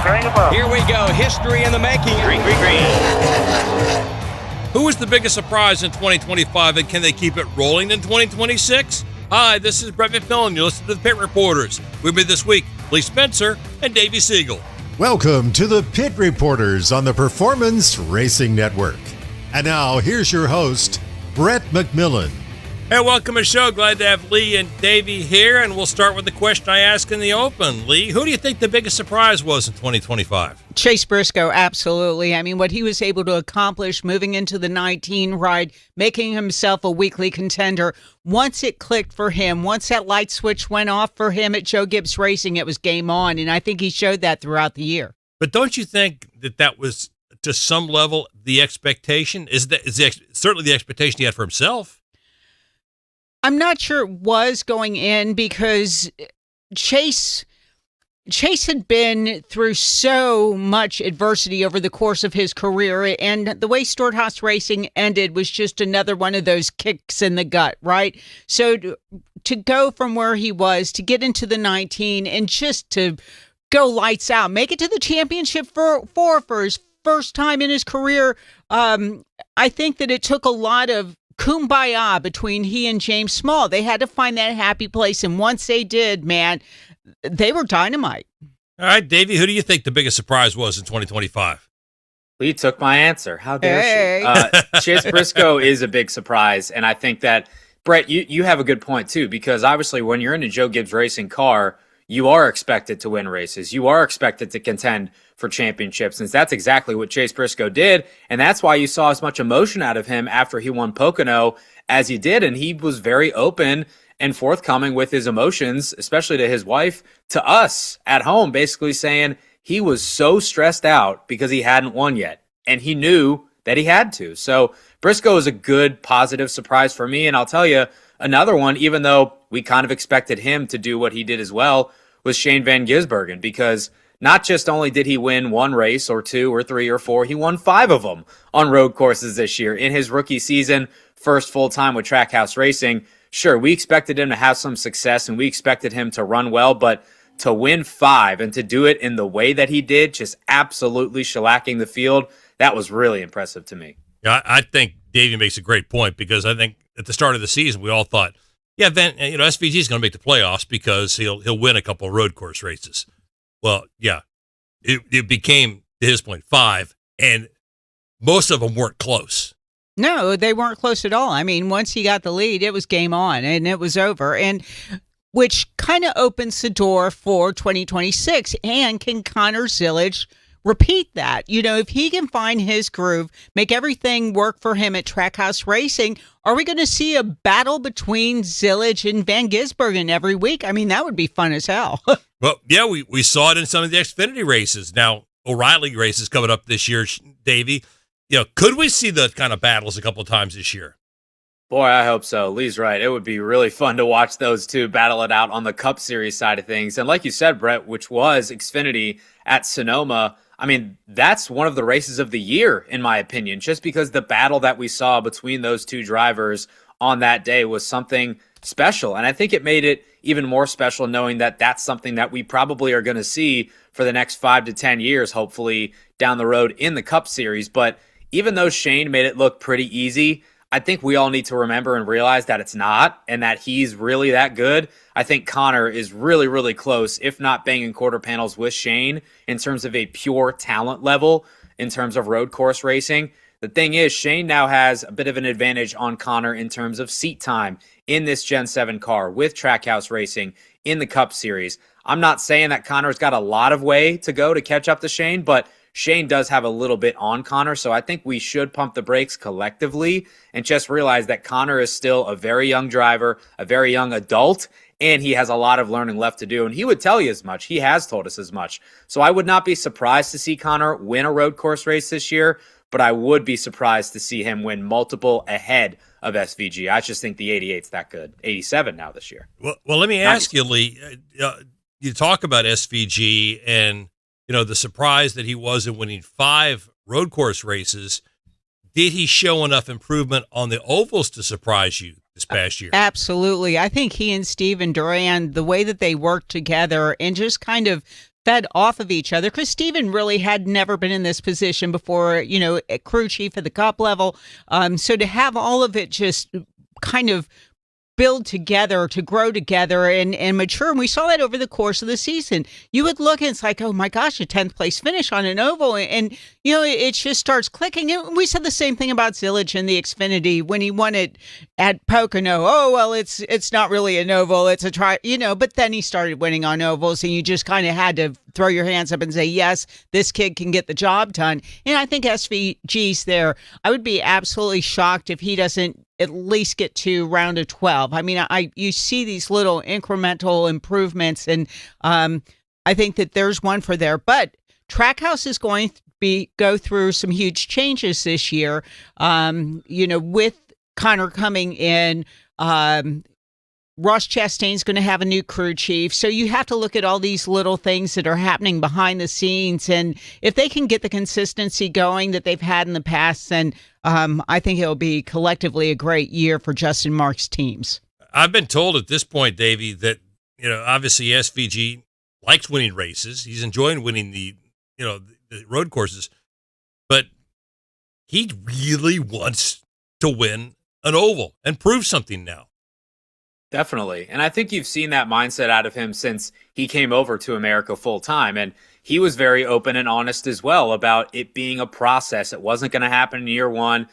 green above. Here we go. History in the making. Green, green, green. Who is the biggest surprise in 2025, and can they keep it rolling in 2026? Hi, this is Brett McMillan. You're listening to the Pit Reporters. With me this week, Lee Spencer and Davey Siegel. Welcome to the Pit Reporters on the Performance Racing Network. And now, here's your host, Brett McMillan. Hey, welcome to the show. Glad to have Lee and Davey here, and we'll start with the question I asked in the open. Lee, who do you think the biggest surprise was in 2025? Chase Briscoe, absolutely. I mean, what he was able to accomplish moving into the 19 ride, making himself a weekly contender. Once it clicked for him, once that light switch went off for him at Joe Gibbs Racing, it was game on, and I think he showed that throughout the year. But don't you think that was, to some level, the expectation? Certainly the expectation he had for himself? I'm not sure it was going in because Chase had been through so much adversity over the course of his career, and the way Stewart-Haas Racing ended was just another one of those kicks in the gut, right? So to go from where he was, to get into the 19, and just to go lights out, make it to the championship for his first time in his career, I think that it took a lot of kumbaya between he and James Small. They had to find that happy place, and once they did, man, they were dynamite. All right, Davey, who do you think the biggest surprise was in 2025? Lee took my answer. How dare she? Chase Briscoe is a big surprise, and I think that, Brett, you have a good point, too, because obviously when you're in a Joe Gibbs Racing car, you are expected to win races. You are expected to contend for championships, and that's exactly what Chase Briscoe did, and that's why you saw as much emotion out of him after he won Pocono as he did, and he was very open and forthcoming with his emotions, especially to his wife, to us at home, basically saying he was so stressed out because he hadn't won yet, and he knew that he had to. So Briscoe is a good, positive surprise for me, and I'll tell you, another one, even though we kind of expected him to do what he did as well, was Shane Van Gisbergen, because not just only did he win one race or two or three or four, he won 5 of them on road courses this year in his rookie season, first full time with Trackhouse Racing. Sure, we expected him to have some success and we expected him to run well, but to win 5 and to do it in the way that he did, just absolutely shellacking the field, that was really impressive to me. Yeah, I think Davey makes a great point, because I think at the start of the season we all thought, yeah, SVG is going to make the playoffs because he'll win a couple of road course races. Well, yeah, it became, to his point, 5, and most of them weren't close. No, they weren't close at all. I mean, once he got the lead, it was game on, and it was over, and which kind of opens the door for 2026. And can Connor Zillage repeat that? You know, if he can find his groove, make everything work for him at Trackhouse Racing, are we going to see a battle between Zillage and Van Gisbergen every week? I mean, that would be fun as hell. Well, yeah, we saw it in some of the Xfinity races. Now, O'Reilly races coming up this year, Davey. Could we see the kind of battles a couple of times this year? Boy, I hope so. Lee's right. It would be really fun to watch those two battle it out on the Cup Series side of things. And like you said, Brett, which was Xfinity at Sonoma, I mean, that's one of the races of the year, in my opinion, just because the battle that we saw between those two drivers on that day was something special. And I think it made it even more special knowing that that's something that we probably are going to see for the next 5 to 10 years, hopefully down the road in the Cup Series. But even though Shane made it look pretty easy, I think we all need to remember and realize that it's not, and that he's really that good. I think Connor is really, really close, if not banging quarter panels with Shane in terms of a pure talent level, in terms of road course racing. The thing is, Shane now has a bit of an advantage on Connor in terms of seat time in this Gen 7 car with Trackhouse Racing in the Cup Series. I'm not saying that Connor's got a lot of way to go to catch up to Shane, but Shane does have a little bit on Connor, so I think we should pump the brakes collectively and just realize that Connor is still a very young driver, a very young adult, and he has a lot of learning left to do, and he would tell you as much. He has told us as much. So I would not be surprised to see Connor win a road course race this year, but I would be surprised to see him win multiple ahead of SVG. I just think the 88's that good. 87 now this year. Well, let me ask you, Lee, you talk about SVG and the surprise that he was in winning 5 road course races. Did he show enough improvement on the ovals to surprise you this past year? Absolutely. I think he and Steven Duran, the way that they worked together and just kind of fed off of each other, because Steven really had never been in this position before, a crew chief at the Cup level. So to have all of it just kind of build together, to grow together and mature. And we saw that over the course of the season. You would look and it's like, oh my gosh, a 10th place finish on an oval. And it just starts clicking. And we said the same thing about Zilic in the Xfinity when he won it at Pocono. Oh, well, it's not really an oval. It's a try, but then he started winning on ovals and you just kind of had to throw your hands up and say, yes, this kid can get the job done. And I think SVG's there. I would be absolutely shocked if he doesn't at least get to round of 12. I mean, you see these little incremental improvements, and I think that there's one for there. But Trackhouse is going to go through some huge changes this year. With Connor coming in, Ross Chastain's going to have a new crew chief. So you have to look at all these little things that are happening behind the scenes. And if they can get the consistency going that they've had in the past, then I think it'll be collectively a great year for Justin Marks' teams. I've been told at this point, Davey, that, obviously SVG likes winning races. He's enjoying winning the road courses, but he really wants to win an oval and prove something now. Definitely. And I think you've seen that mindset out of him since he came over to America full time. And he was very open and honest as well about it being a process. It wasn't going to happen in year one.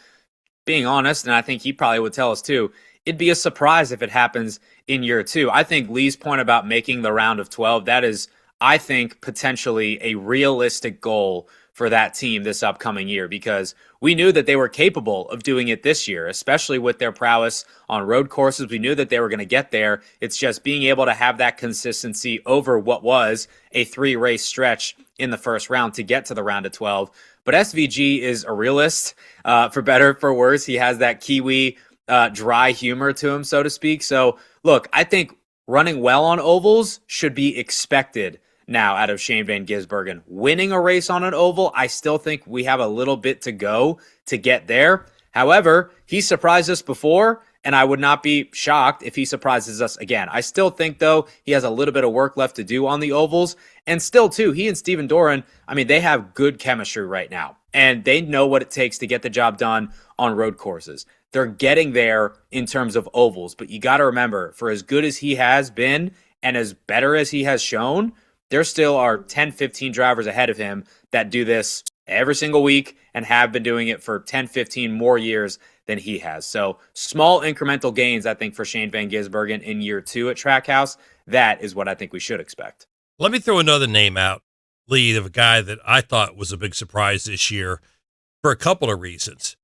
Being honest, and I think he probably would tell us too, it'd be a surprise if it happens in year two. I think Lee's point about making the round of 12, that is, I think, potentially a realistic goal for that team this upcoming year, because we knew that they were capable of doing it this year, especially with their prowess on road courses. We knew that they were going to get there. It's just being able to have that consistency over what was a 3-race stretch in the first round to get to the round of 12. But SVG is a realist, for better or for worse. He has that Kiwi dry humor to him, so to speak. So look, I think running well on ovals should be expected now out of Shane Van Gisbergen. Winning a race on an oval, I still think we have a little bit to go to get there. However, he surprised us before, and I would not be shocked if he surprises us again. I still think, though, he has a little bit of work left to do on the ovals. And still, too, he and Steven Doran, they have good chemistry right now. And they know what it takes to get the job done on road courses. They're getting there in terms of ovals. But you got to remember, for as good as he has been and as better as he has shown, there still are 10, 15 drivers ahead of him that do this every single week and have been doing it for 10, 15 more years than he has. So small incremental gains, I think, for Shane Van Gisbergen in year two at Trackhouse. That is what I think we should expect. Let me throw another name out, Lee, of a guy that I thought was a big surprise this year for a couple of reasons,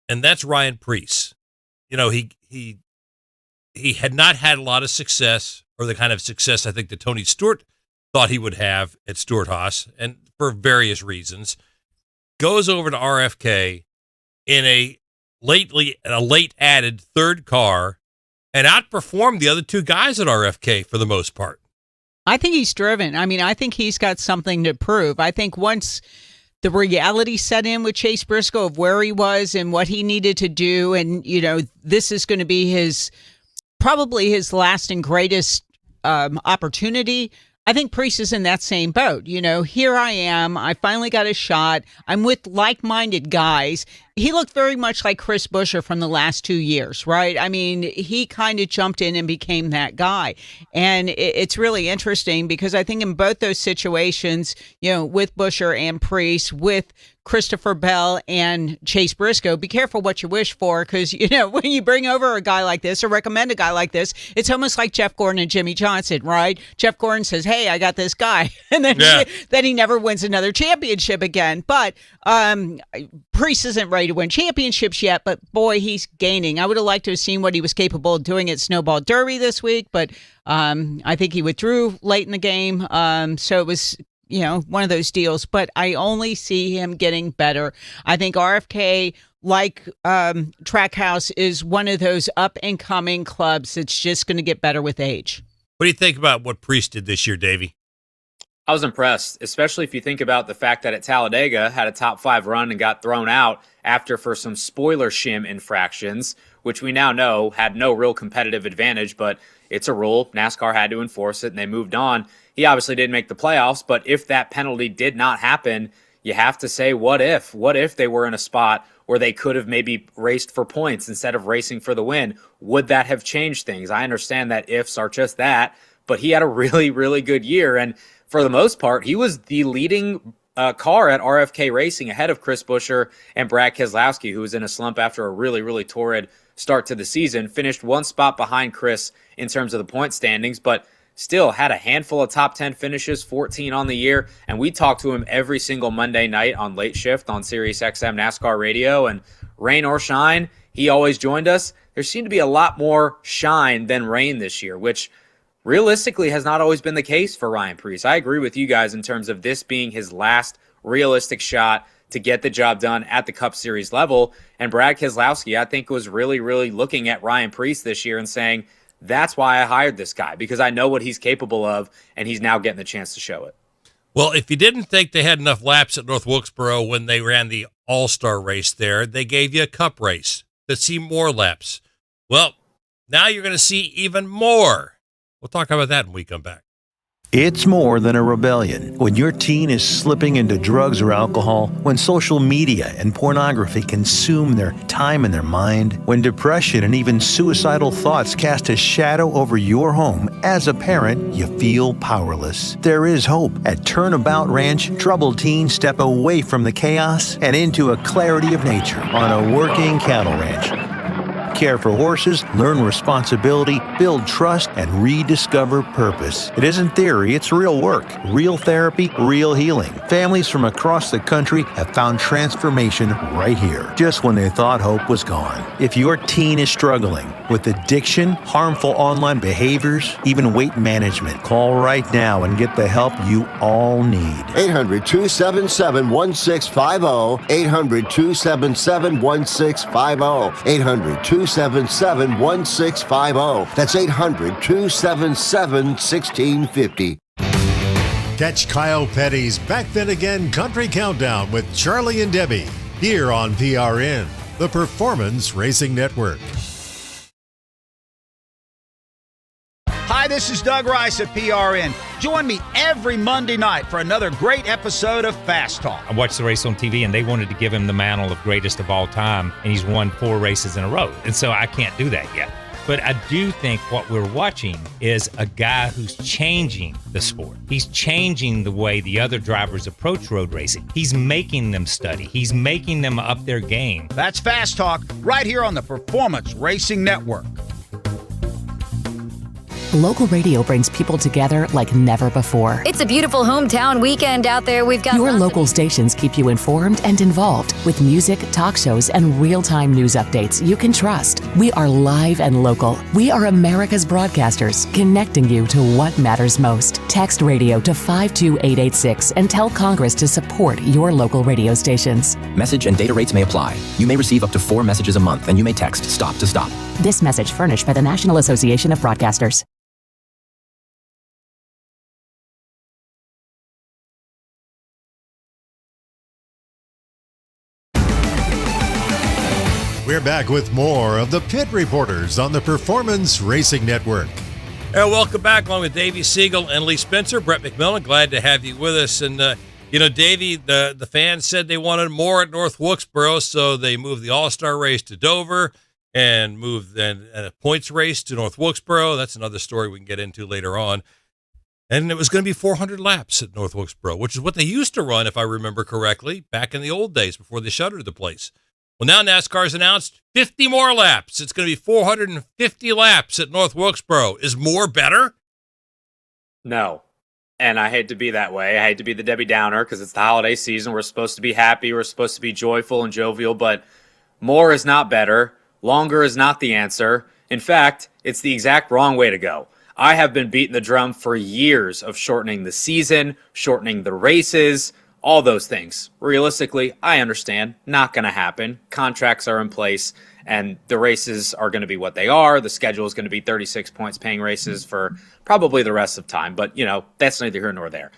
and that's Ryan Preece. He had not had a lot of success, or the kind of success I think that Tony Stewart thought he would have at Stewart-Haas, and for various reasons, goes over to RFK in a late added third car and outperformed the other two guys at RFK for the most part. I think he's driven. I think he's got something to prove. I think once the reality set in with Chase Briscoe of where he was and what he needed to do, and this is going to be probably his last and greatest opportunity. I think Preece is in that same boat. Here I am. I finally got a shot. I'm with like-minded guys. He looked very much like Chris Buescher from the last 2 years, right? He kind of jumped in and became that guy. And it's really interesting because I think in both those situations, with Buescher and Preece, with Christopher Bell and Chase Briscoe, be careful what you wish for, because, when you bring over a guy like this or recommend a guy like this, it's almost like Jeff Gordon and Jimmy Johnson, right? Jeff Gordon says, hey, I got this guy. And then he never wins another championship again. But Preece isn't ready to win championships yet, but boy, he's gaining. I would have liked to have seen what he was capable of doing at Snowball Derby this week, but I think he withdrew late in the game. So it was one of those deals, but I only see him getting better. I think RFK, like Trackhouse, is one of those up-and-coming clubs that's just going to get better with age. What do you think about what Preece did this year, Davey? I was impressed, especially if you think about the fact that at Talladega had a top 5 run and got thrown out for some spoiler shim infractions, which we now know had no real competitive advantage, but it's a rule. NASCAR had to enforce it, and they moved on. He obviously didn't make the playoffs, but if that penalty did not happen, you have to say, what if? What if they were in a spot where they could have maybe raced for points instead of racing for the win? Would that have changed things? I understand that ifs are just that, but he had a really, really good year. And for the most part, he was the leading car at RFK Racing ahead of Chris Buescher and Brad Keselowski, who was in a slump after a really, really torrid start to the season. Finished one spot behind Chris in terms of the point standings, but still had a handful of top 10 finishes, 14 on the year. And we talked to him every single Monday night on Late Shift on Sirius XM NASCAR Radio. And rain or shine, he always joined us. There seemed to be a lot more shine than rain this year, which realistically has not always been the case for Ryan Preece. I agree with you guys in terms of this being his last realistic shot to get the job done at the Cup Series level. And Brad Keselowski, I think, was really, really looking at Ryan Preece this year and saying, that's why I hired this guy, because I know what he's capable of, and he's now getting the chance to show it. Well, if you didn't think they had enough laps at North Wilkesboro when they ran the All-Star race there, they gave you a Cup race to see more laps. Well, now you're going to see even more. We'll talk about that when we come back. It's more than a rebellion. When your teen is slipping into drugs or alcohol, when social media and pornography consume their time and their mind, when depression and even suicidal thoughts cast a shadow over your home, as a parent, you feel powerless. There is hope. At Turnabout Ranch, troubled teens step away from the chaos and into a clarity of nature on a working cattle ranch. Care for horses, learn responsibility, build trust, and rediscover purpose. It isn't theory, it's real work. Real therapy, real healing. Families from across the country have found transformation right here, just when they thought hope was gone. If your teen is struggling with addiction, harmful online behaviors, even weight management, call right now and get the help you all need. 800-277-1650. 800-277-1650. 800-277-1650. That's 800-277-1650. Catch Kyle Petty's Back Then Again Country Countdown with Charlie and Debbie here on PRN, the Performance Racing Network. Hi, this is Doug Rice at PRN. Join me every Monday night for another great episode of Fast Talk. I watched the race on TV, and they wanted to give him the mantle of greatest of all time, and he's won 4 races in a row. And so I can't do that yet. But I do think what we're watching is a guy who's changing the sport. He's changing the way the other drivers approach road racing. He's making them study. He's making them up their game. That's Fast Talk right here on the Performance Racing Network. Local radio brings people together like never before. It's a beautiful hometown weekend out there. We've got your local stations keep you informed and involved with music, talk shows, and real-time news updates you can trust. We are live and local. We are America's broadcasters, connecting you to what matters most. Text radio to 52886 and tell Congress to support your local radio stations. Message and data rates may apply. You may receive up to 4 messages a month, and you may text STOP to STOP. This message furnished by the National Association of Broadcasters. We're back with more of the Pit Reporters on the Performance Racing Network. Welcome back, along with Davey Siegel and Lee Spencer. Brett McMillan, glad to have you with us. And, Davey, the fans said they wanted more at North Wilkesboro, so they moved the All-Star race to Dover and moved a points race to North Wilkesboro. That's another story we can get into later on. And it was going to be 400 laps at North Wilkesboro, which is what they used to run, if I remember correctly, back in the old days before they shuttered the place. Well, now NASCAR's announced 50 more laps. It's going to be 450 laps at North Wilkesboro. Is more better? No. And I hate to be that way. I hate to be the Debbie Downer because it's the holiday season. We're supposed to be happy. We're supposed to be joyful and jovial, but more is not better. Longer is not the answer. In fact, it's the exact wrong way to go. I have been beating the drum for years of shortening the season, shortening the races, all those things. Realistically, I understand, not going to happen. Contracts are in place, and the races are going to be what they are. The schedule is going to be 36 points paying races for probably the rest of time, but, that's neither here nor there.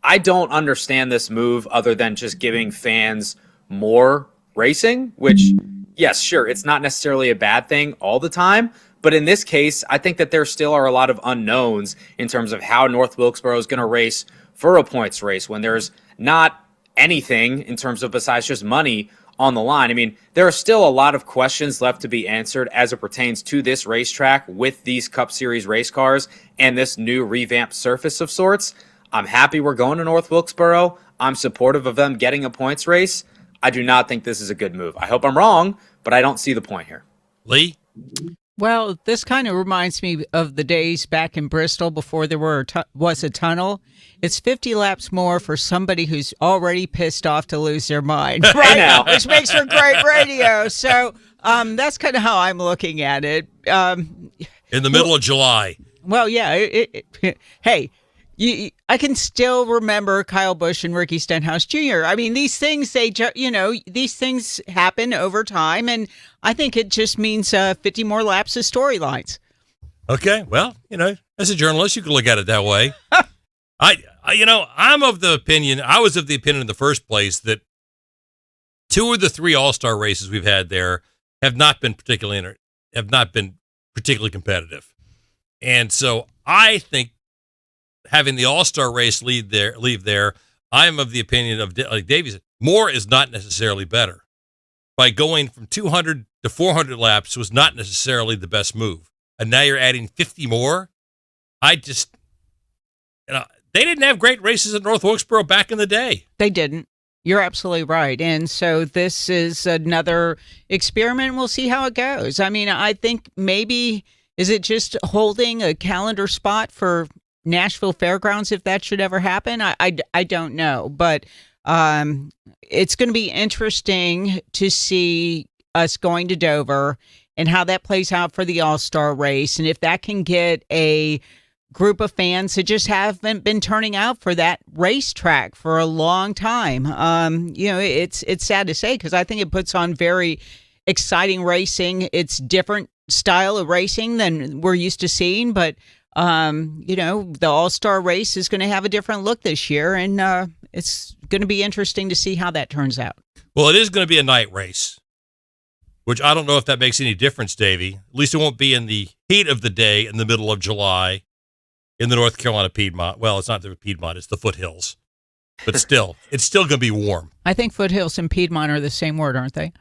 I don't understand this move other than just giving fans more racing, which yes, sure, it's not necessarily a bad thing all the time. But in this case, I think that there still are a lot of unknowns in terms of how North Wilkesboro is going to race for a points race when there's not anything in terms of besides just money on the line. I mean, there are still a lot of questions left to be answered as it pertains to this racetrack with these Cup Series race cars and this new revamped surface of sorts. I'm happy we're going to North Wilkesboro. I'm supportive of them getting a points race. I do not think this is a good move. I hope I'm wrong, but I don't see the point here. Lee? Well, this kind of reminds me of the days back in Bristol before there was a tunnel. It's 50 laps more for somebody who's already pissed off to lose their mind, right? Now. Which makes for great radio. So that's kind of how I'm looking at it. In the middle of July. Well, yeah. Hey, I can still remember Kyle Busch and Ricky Stenhouse Jr. I mean, these things, these things happen over time, and I think it just means 50 more laps of storylines. Okay, well, as a journalist, you can look at it that way. I'm of the opinion, I was of the opinion in the first place that 2 of the 3 All-Star races we've had there have not been particularly competitive. And so I think having the All-Star race leave there, I'm of the opinion of, like Davey said, more is not necessarily better. By going from 200 to 400 laps was not necessarily the best move. And now you're adding 50 more. They didn't have great races at North Wilkesboro back in the day. They didn't. You're absolutely right. And so this is another experiment. We'll see how it goes. I mean, I think maybe, is it just holding a calendar spot for Nashville Fairgrounds if that should ever happen? I don't know. But it's going to be interesting to see us going to Dover and how that plays out for the All-Star race. And if that can get a group of fans that just haven't been turning out for that racetrack for a long time. It's sad to say because I think it puts on very exciting racing. It's different style of racing than we're used to seeing, but the All-Star race is going to have a different look this year, and it's going to be interesting to see how that turns out. Well, it is going to be a night race, which I don't know if that makes any difference, Davey. At least it won't be in the heat of the day in the middle of July in the North Carolina Piedmont. Well, it's not the Piedmont, it's the foothills. But still, it's still going to be warm. I think foothills and Piedmont are the same word, aren't they?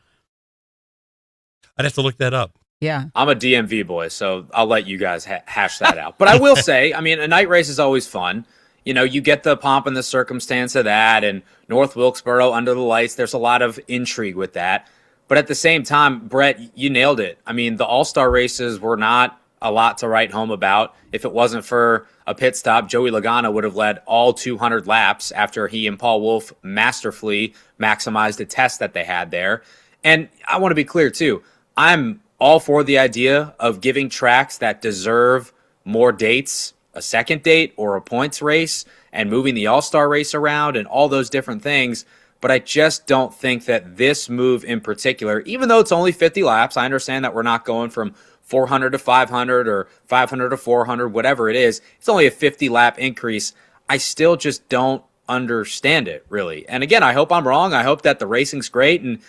I'd have to look that up. Yeah. I'm a DMV boy, so I'll let you guys hash that out. But I will say, I mean, a night race is always fun. You get the pomp and the circumstance of that, and North Wilkesboro under the lights, there's a lot of intrigue with that. But at the same time, Brett, you nailed it. I mean, the All-Star races were not a lot to write home about. If it wasn't for a pit stop, Joey Logano would have led all 200 laps after he and Paul Wolfe masterfully maximized the test that they had there. And I want to be clear, too. I'm all for the idea of giving tracks that deserve more dates, a second date or a points race, and moving the All-Star race around and all those different things. But I just don't think that this move in particular, even though it's only 50 laps, I understand that we're not going from 400 to 500 or 500 to 400, whatever it is. It's only a 50-lap increase. I still just don't understand it, really. And again, I hope I'm wrong. I hope that the racing's great. And,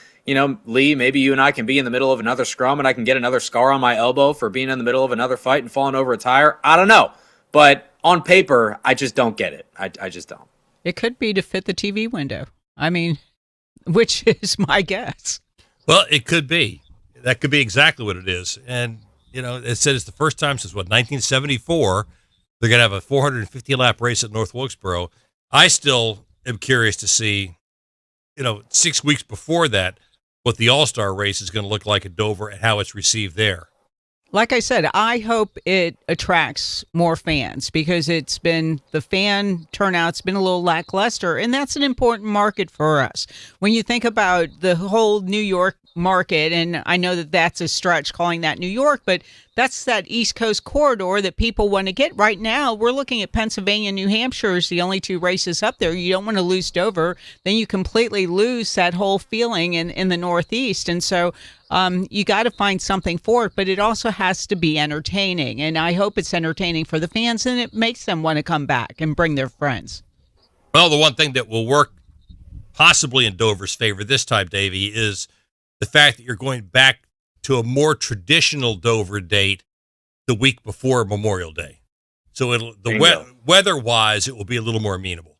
Lee, maybe you and I can be in the middle of another scrum and I can get another scar on my elbow for being in the middle of another fight and falling over a tire. I don't know. But on paper, I just don't get it. I just don't. It could be to fit the TV window. I mean, which is my guess. Well, it could be. That could be exactly what it is. And, it said it's the first time since, 1974, they're going to have a 450-lap race at North Wilkesboro. I still am curious to see, 6 weeks before that, what the All-Star race is going to look like at Dover and how it's received there. Like I said, I hope it attracts more fans because the fan turnout's been a little lackluster, and that's an important market for us. When you think about the whole New York market, and I know that that's a stretch calling that New York, but that's that East Coast corridor that people want to get. Right now, we're looking at Pennsylvania and New Hampshire as the only 2 races up there. You don't want to lose Dover. Then you completely lose that whole feeling in the Northeast. And so you got to find something for it, but it also has to be entertaining. And I hope it's entertaining for the fans, and it makes them want to come back and bring their friends. Well, the one thing that will work possibly in Dover's favor this time, Davey, is the fact that you're going back to a more traditional Dover date the week before Memorial Day. So weather-wise, it will be a little more amenable.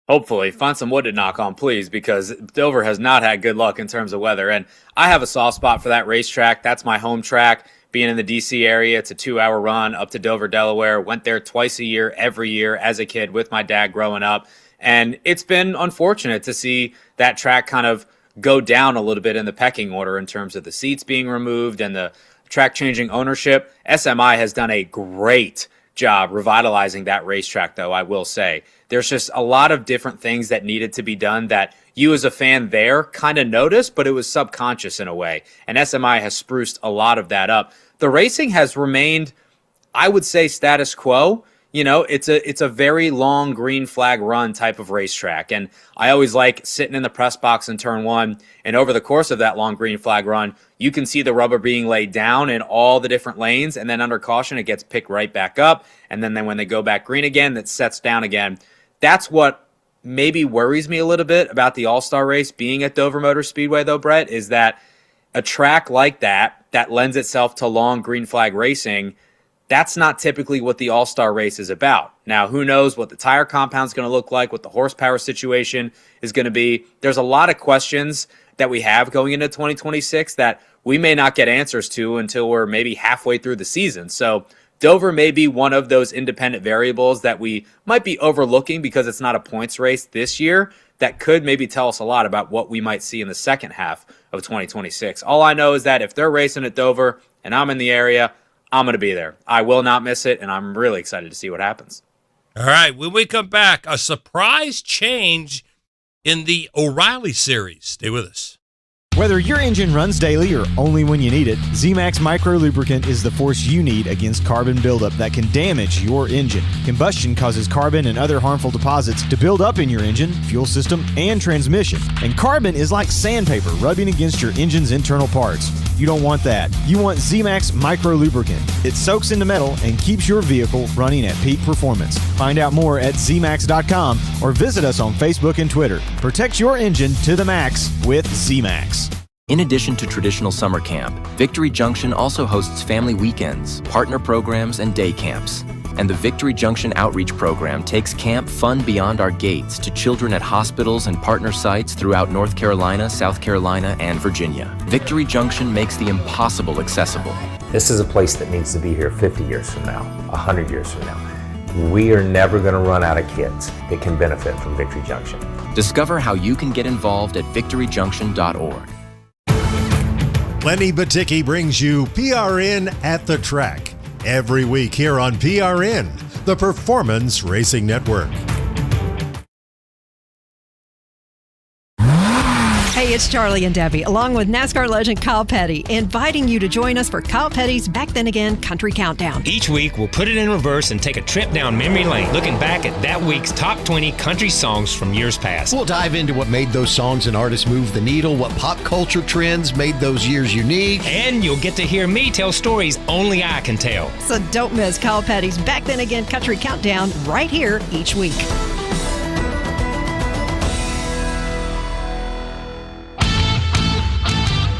Hopefully, find some wood to knock on, please, because Dover has not had good luck in terms of weather. And I have a soft spot for that racetrack. That's my home track. Being in the D.C. area, it's a 2-hour run up to Dover, Delaware. Went there twice a year, every year as a kid with my dad growing up. And it's been unfortunate to see that track kind of go down a little bit in the pecking order in terms of the seats being removed and the track changing ownership. SMI has done a great job revitalizing that racetrack, though, I will say. There's just a lot of different things that needed to be done that you as a fan there kind of noticed, but it was subconscious in a way. And SMI has spruced a lot of that up. The racing has remained, I would say, status quo. You know, it's a very long green flag run type of racetrack. And I always like sitting in the press box in turn one. And over the course of that long green flag run, you can see the rubber being laid down in all the different lanes. And then under caution, it gets picked right back up. And then when they go back green again, that sets down again. That's what maybe worries me a little bit about the All-Star race being at Dover Motor Speedway, though, Brett, is that a track like that lends itself to long green flag racing, that's not typically what the All-Star race is about. Now, who knows what the tire compound is going to look like, what the horsepower situation is going to be. There's a lot of questions that we have going into 2026 that we may not get answers to until we're maybe halfway through the season. So Dover may be one of those independent variables that we might be overlooking because it's not a points race this year that could maybe tell us a lot about what we might see in the second half of 2026. All I know is that if they're racing at Dover and I'm in the area, I'm going to be there. I will not miss it, and I'm really excited to see what happens. All right, when we come back, a surprise change in the O'Reilly series. Stay with us. Whether your engine runs daily or only when you need it, Z-Max Micro Lubricant is the force you need against carbon buildup that can damage your engine. Combustion causes carbon and other harmful deposits to build up in your engine, fuel system, and transmission. And carbon is like sandpaper rubbing against your engine's internal parts. You don't want that. You want Z-Max Micro Lubricant. It soaks into metal and keeps your vehicle running at peak performance. Find out more at zmax.com or visit us on Facebook and Twitter. Protect your engine to the max with Z-Max. In addition to traditional summer camp, Victory Junction also hosts family weekends, partner programs, and day camps. And the Victory Junction Outreach Program takes camp fun beyond our gates to children at hospitals and partner sites throughout North Carolina, South Carolina, and Virginia. Victory Junction makes the impossible accessible. This is a place that needs to be here 50 years from now, 100 years from now. We are never going to run out of kids that can benefit from Victory Junction. Discover how you can get involved at victoryjunction.org. Lenny Baticki brings you PRN at the Track every week here on PRN, the Performance Racing Network. Hey, it's Charlie and Debbie, along with NASCAR legend Kyle Petty, inviting you to join us for Kyle Petty's Back Then Again Country Countdown. Each week, we'll put it in reverse and take a trip down memory lane, looking back at that week's top 20 country songs from years past. We'll dive into what made those songs and artists move the needle, what pop culture trends made those years unique. And you'll get to hear me tell stories only I can tell. So don't miss Kyle Petty's Back Then Again Country Countdown right here each week.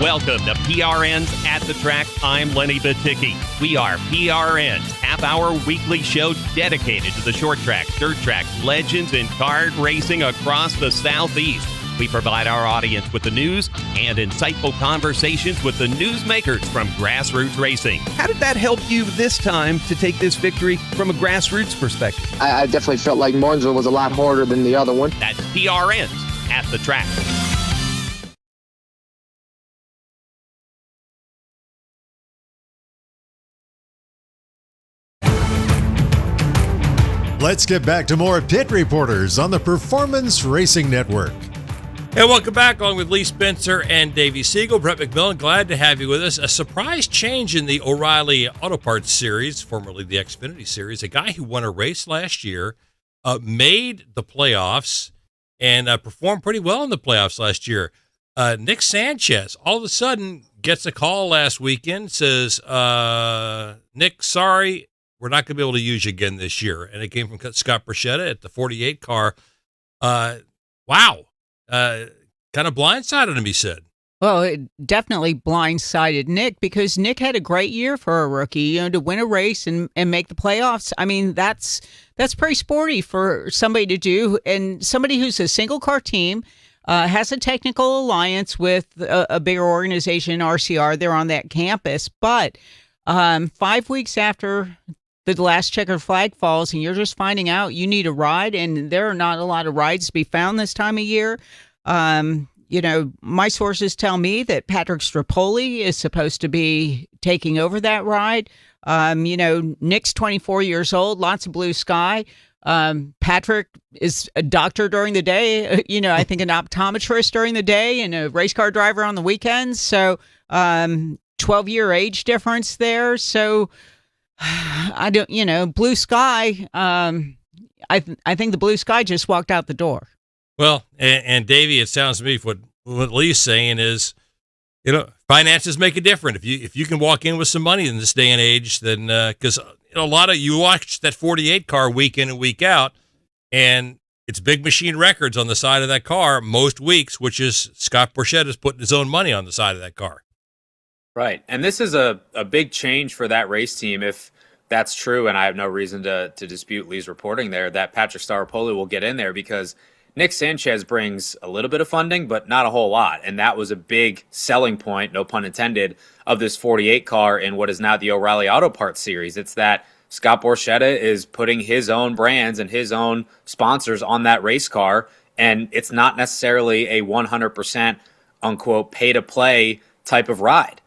Welcome to PRN's At the Track. I'm Lenny Baticki. We are PRN's half-hour weekly show dedicated to the short track, dirt track, legends, and kart racing across the Southeast. We provide our audience with the news and insightful conversations with the newsmakers from grassroots racing. How did that help you this time to take this victory from a grassroots perspective? I definitely felt like Martinsville was a lot harder than the other one. That's PRN's At the Track. Let's get back to more Pit Reporters on the Performance Racing Network. And welcome back, along with Lee Spencer and Davey Siegel. Brett McMillan, glad to have you with us. A surprise change in the O'Reilly Auto Parts Series, formerly the Xfinity Series. A guy who won a race last year, made the playoffs, and performed pretty well in the playoffs last year. Nick Sanchez, all of a sudden, gets a call last weekend, says, Nick, sorry, we're not going to be able to use you again this year. And it came from Scott Bruschetta at the 48 car. Wow. Kind of blindsided him, he said. Well, it definitely blindsided Nick because Nick had a great year for a rookie, to win a race and make the playoffs. I mean, that's pretty sporty for somebody to do. And somebody who's a single car team, has a technical alliance with a bigger organization, RCR. They're on that campus. But 5 weeks after the last checkered flag falls and you're just finding out you need a ride, and there are not a lot of rides to be found this time of year. My sources tell me that Patrick Strapoli is supposed to be taking over that ride. Nick's 24 years old, lots of blue sky. Patrick is a doctor during the day, I think an optometrist during the day and a race car driver on the weekends. So 12-year age difference there. So I don't, blue sky. I think the blue sky just walked out the door. Well, and Davey, it sounds to me what Lee's saying is, finances make a difference. If you can walk in with some money in this day and age, then because a lot of you watch that 48 car week in and week out, and it's Big Machine Records on the side of that car most weeks, which is Scott Borchetta's putting his own money on the side of that car. Right, and this is a big change for that race team if that's true, and I have no reason to dispute Lee's reporting there that Patrick Staropoli will get in there because Nick Sanchez brings a little bit of funding, but not a whole lot. And that was a big selling point, no pun intended, of this 48 car in what is now the O'Reilly Auto Parts series. It's that Scott Borchetta is putting his own brands and his own sponsors on that race car. And it's not necessarily a 100% unquote pay to play type of ride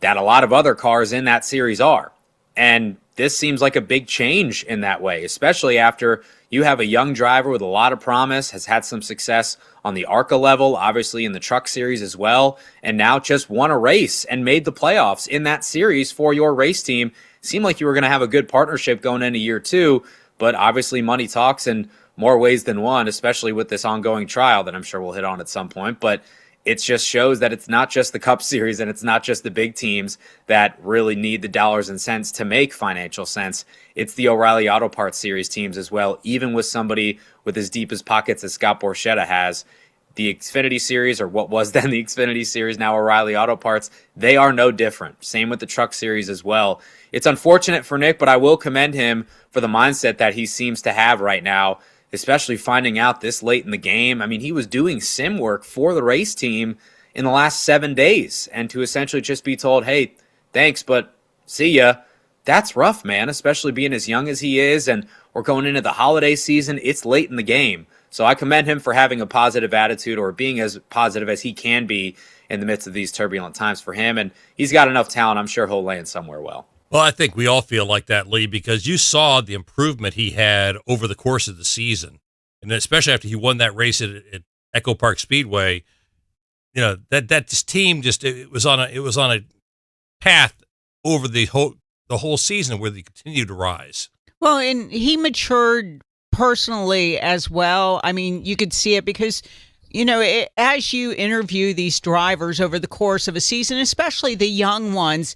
that a lot of other cars in that series are. And this seems like a big change in that way, especially after you have a young driver with a lot of promise, has had some success on the ARCA level, obviously in the truck series as well, and now just won a race and made the playoffs in that series for your race team. Seemed like you were going to have a good partnership going into year two, but obviously money talks in more ways than one, especially with this ongoing trial that I'm sure we'll hit on at some point. But it just shows that it's not just the Cup Series and it's not just the big teams that really need the dollars and cents to make financial sense. It's the O'Reilly Auto Parts Series teams as well, even with somebody with as deep as pockets as Scott Borchetta has. The Xfinity Series, or what was then the Xfinity Series, now O'Reilly Auto Parts, they are no different. Same with the Truck Series as well. It's unfortunate for Nick, but I will commend him for the mindset that he seems to have right now, especially finding out this late in the game. I mean, he was doing sim work for the race team in the last 7 days, and to essentially just be told, hey, thanks, but see ya. That's rough, man, especially being as young as he is, and we're going into the holiday season. It's late in the game. So I commend him for having a positive attitude, or being as positive as he can be in the midst of these turbulent times for him. And he's got enough talent. I'm sure he'll land somewhere well. Well, I think we all feel like that, Lee, because you saw the improvement he had over the course of the season. And especially after he won that race at Echo Park Speedway, that this team it was on a path over the whole season where they continued to rise. Well, and he matured personally as well. I mean, you could see it because, as you interview these drivers over the course of a season, especially the young ones,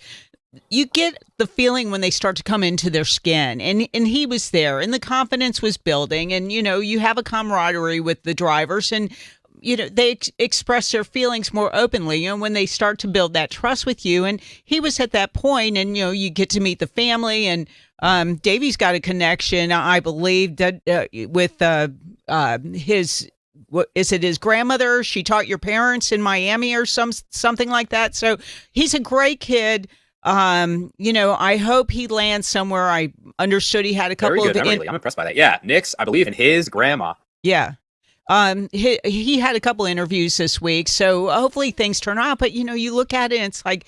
you get the feeling when they start to come into their skin, and he was there, and the confidence was building, and you have a camaraderie with the drivers, and they express their feelings more openly, when they start to build that trust with you. And he was at that point, and you get to meet the family, and Davey's got a connection, I believe, that with his grandmother? She taught your parents in Miami or something like that. So he's a great kid. I hope he lands somewhere. I understood he had a couple Very good, of I'm impressed by that. Yeah, Nick's, I believe, in his grandma. Yeah. He had a couple interviews this week, so hopefully things turn out. But you look at it, and it's like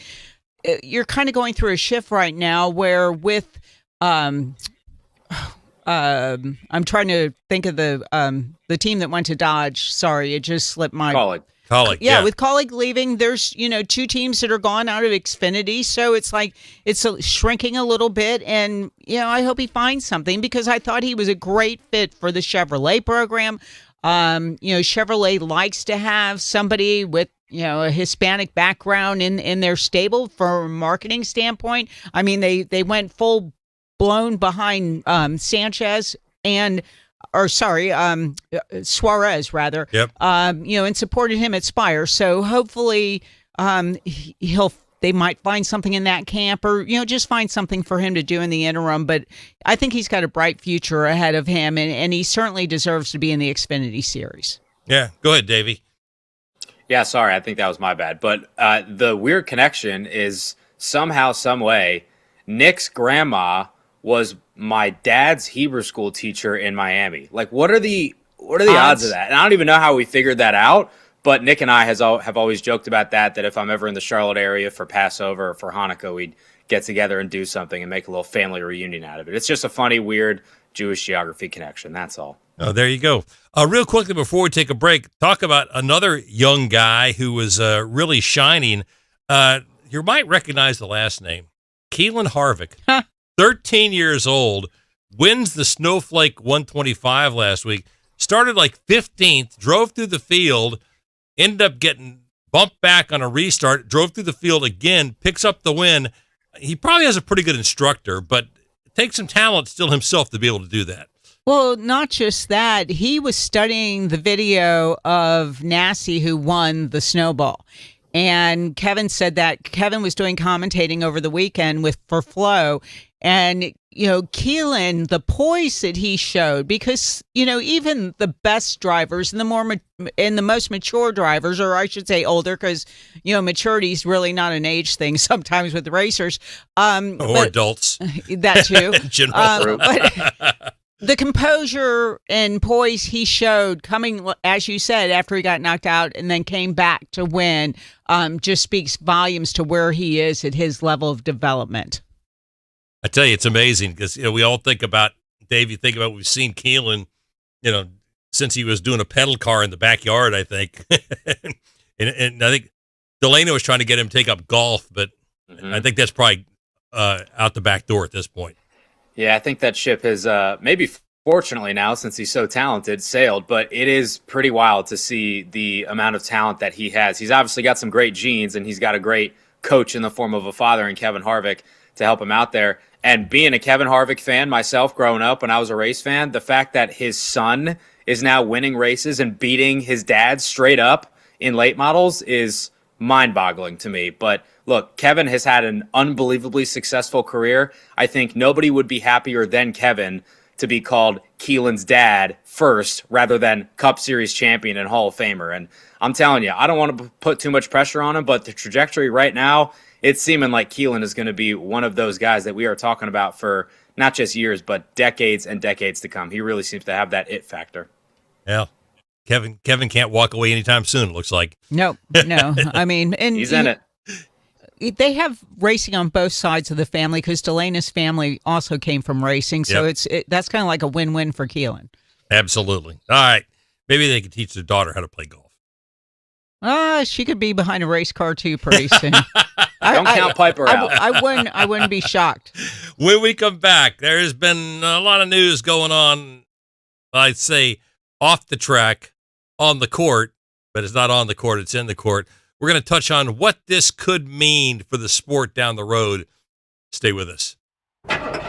you're kind of going through a shift right now where with I'm trying to think of the team that went to Dodge. Sorry, it just slipped my Colleague, yeah, with Colleague leaving, there's two teams that are gone out of Xfinity, so it's like it's shrinking a little bit. And I hope he finds something, because I thought he was a great fit for the Chevrolet program. Chevrolet likes to have somebody with a Hispanic background in their stable for a marketing standpoint. I mean, they went full blown behind Sanchez and. Suarez rather. Yep. And supported him at Spire. So hopefully they might find something in that camp, or just find something for him to do in the interim. But I think he's got a bright future ahead of him, and he certainly deserves to be in the Xfinity Series. Yeah, go ahead, Davey. Yeah, sorry, I think that was my bad. But the weird connection is somehow, some way, Nick's grandma was my dad's Hebrew school teacher in Miami. Like, what are the odds of that? And I don't even know how we figured that out. But Nick and I have always joked about that if I'm ever in the Charlotte area for Passover or for Hanukkah, we'd get together and do something and make a little family reunion out of it. It's just a funny, weird Jewish geography connection. That's all. Oh, there you go. Real quickly before we take a break, talk about another young guy who was really shining. You might recognize the last name, Keelan Harvick. 13 years old, wins the Snowflake 125 last week, started like 15th, drove through the field, ended up getting bumped back on a restart, drove through the field again, picks up the win. He probably has a pretty good instructor, but it takes some talent still himself to be able to do that. Well, not just that. He was studying the video of Nassie, who won the snowball. And Kevin said that Kevin was doing commentating over the weekend for Flo. And, Keelan, the poise that he showed, because, even the best drivers and the most mature drivers, or I should say older, because, maturity is really not an age thing sometimes with racers. Or adults. That too. General. But the composure and poise he showed coming, as you said, after he got knocked out and then came back to win, just speaks volumes to where he is at his level of development. I tell you, it's amazing because, we all think about, Dave, you think about, we've seen Keelan, since he was doing a pedal car in the backyard, I think. and I think Delano was trying to get him to take up golf, but I think that's probably out the back door at this point. Yeah, I think that ship has maybe fortunately now, since he's so talented, sailed, but it is pretty wild to see the amount of talent that he has. He's obviously got some great genes, and he's got a great coach in the form of a father in Kevin Harvick to help him out there. And being a Kevin Harvick fan myself growing up when I was a race fan, the fact that his son is now winning races and beating his dad straight up in late models is mind-boggling to me. But look, Kevin has had an unbelievably successful career. I think nobody would be happier than Kevin to be called Keelan's dad first rather than Cup Series champion and Hall of Famer. And I'm telling you, I don't want to put too much pressure on him, but the trajectory right now, it's seeming like Keelan is going to be one of those guys that we are talking about for not just years, but decades and decades to come. He really seems to have that it factor. Yeah. Kevin can't walk away anytime soon, it looks like. No. I mean, and he's in it. They have racing on both sides of the family because Delana's family also came from racing. So that's kind of like a win-win for Keelan. Absolutely. All right. Maybe they could teach their daughter how to play golf. She could be behind a race car too pretty soon. Don't count Piper out. I wouldn't be shocked. When we come back, there has been a lot of news going on, I'd say, off the track, on the court, but it's not on the court, it's in the court. We're going to touch on what this could mean for the sport down the road. Stay with us.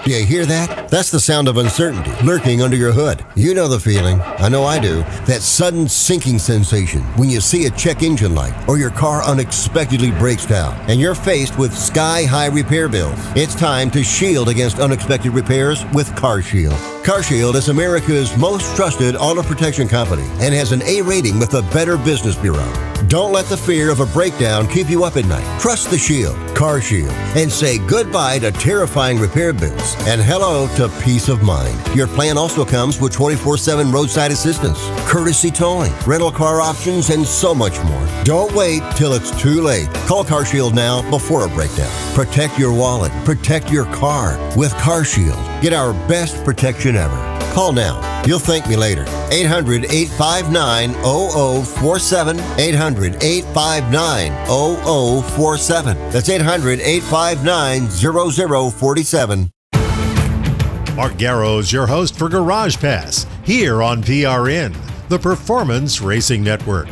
Do you hear that? That's the sound of uncertainty lurking under your hood. You know the feeling. I know I do. That sudden sinking sensation when you see a check engine light or your car unexpectedly breaks down and you're faced with sky-high repair bills. It's time to shield against unexpected repairs with CarShield. CarShield is America's most trusted auto protection company and has an A rating with the Better Business Bureau. Don't let the fear of a breakdown keep you up at night. Trust the Shield, CarShield, and say goodbye to terrifying repair bills and hello to peace of mind. Your plan also comes with 24/7 roadside assistance, courtesy towing, rental car options, and so much more. Don't wait till it's too late. Call CarShield now before a breakdown. Protect your wallet. Protect your car with CarShield. Get our best protection ever. Call now. You'll thank me later. 800-859-0047. 800-859-0047. That's 800-859-0047. Mark Garrow's your host for Garage Pass here on PRN, the Performance Racing Network.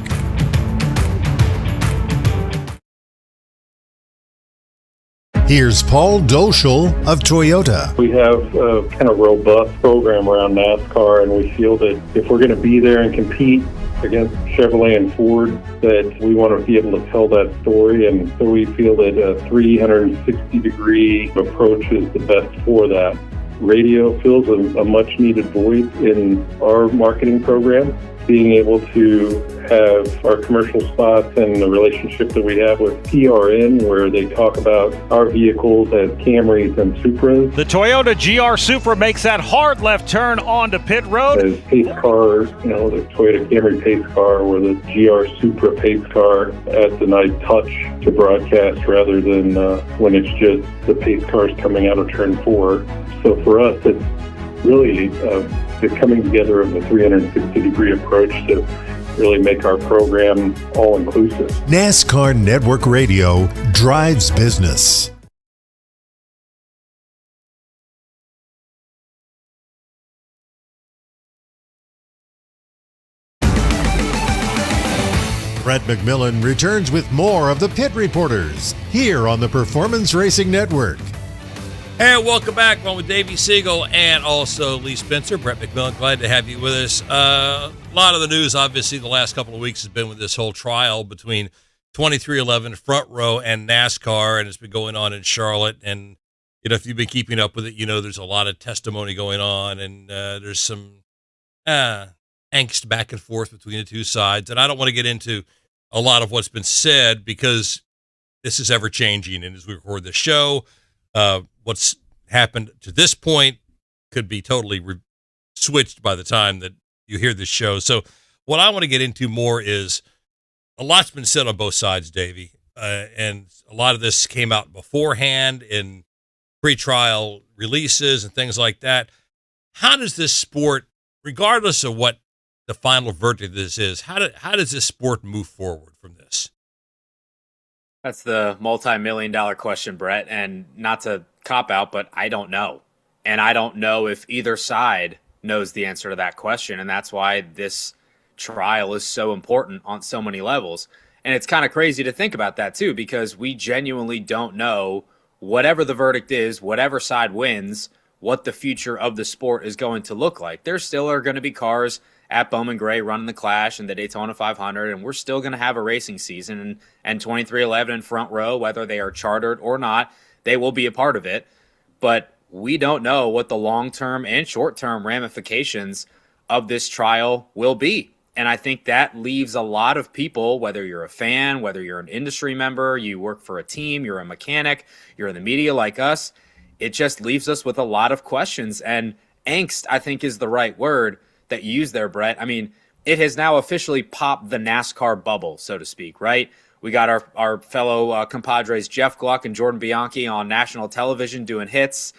Here's Paul Doschel of Toyota. We have a kind of robust program around NASCAR, and we feel that if we're going to be there and compete against Chevrolet and Ford that we want to be able to tell that story. And so we feel that a 360-degree approach is the best for that. Radio fills a much-needed void in our marketing program. Being able to have our commercial spots and the relationship that we have with PRN, where they talk about our vehicles as Camrys and Supras. The Toyota GR Supra makes that hard left turn onto pit road. As pace cars, the Toyota Camry pace car or the GR Supra pace car adds a nice touch to broadcast rather than when it's just the pace cars coming out of turn 4. So for us, it's really the coming together of the 360-degree approach to really make our program all-inclusive. NASCAR Network Radio drives business. Brett McMillan returns with more of the Pit Reporters here on the Performance Racing Network. And welcome back. One with Davey Siegel and also Lee Spencer. Brett McMillan, glad to have you with us. A lot of the news, obviously, the last couple of weeks has been with this whole trial between 2311 Front Row and NASCAR, and it's been going on in Charlotte. And if you've been keeping up with it, there's a lot of testimony going on, and there's some angst back and forth between the two sides. And I don't want to get into a lot of what's been said because this is ever changing. And as we record the show, what's happened to this point could be totally switched by the time that you hear this show. So what I want to get into more is a lot's been said on both sides, Davey, and a lot of this came out beforehand in pre-trial releases and things like that. How does this sport, regardless of what the final verdict of this is, how does this sport move forward from this? That's the multi-million-dollar question, Brett, and not to cop out, but I don't know. And I don't know if either side knows the answer to that question, and that's why this trial is so important on so many levels. And it's kind of crazy to think about that, too, because we genuinely don't know, whatever the verdict is, whatever side wins, what the future of the sport is going to look like. There still are going to be cars at Bowman Gray running the Clash and the Daytona 500, and we're still going to have a racing season. And 2311 and Front Row, whether they are chartered or not, they will be a part of it. But we don't know what the long-term and short-term ramifications of this trial will be. And I think that leaves a lot of people, whether you're a fan, whether you're an industry member, you work for a team, you're a mechanic, you're in the media like us, it just leaves us with a lot of questions. And angst, I think, is the right word that you use there, Brett. I mean, it has now officially popped the NASCAR bubble, so to speak, right? We got our fellow compadres Jeff Gluck and Jordan Bianchi on national television doing hits.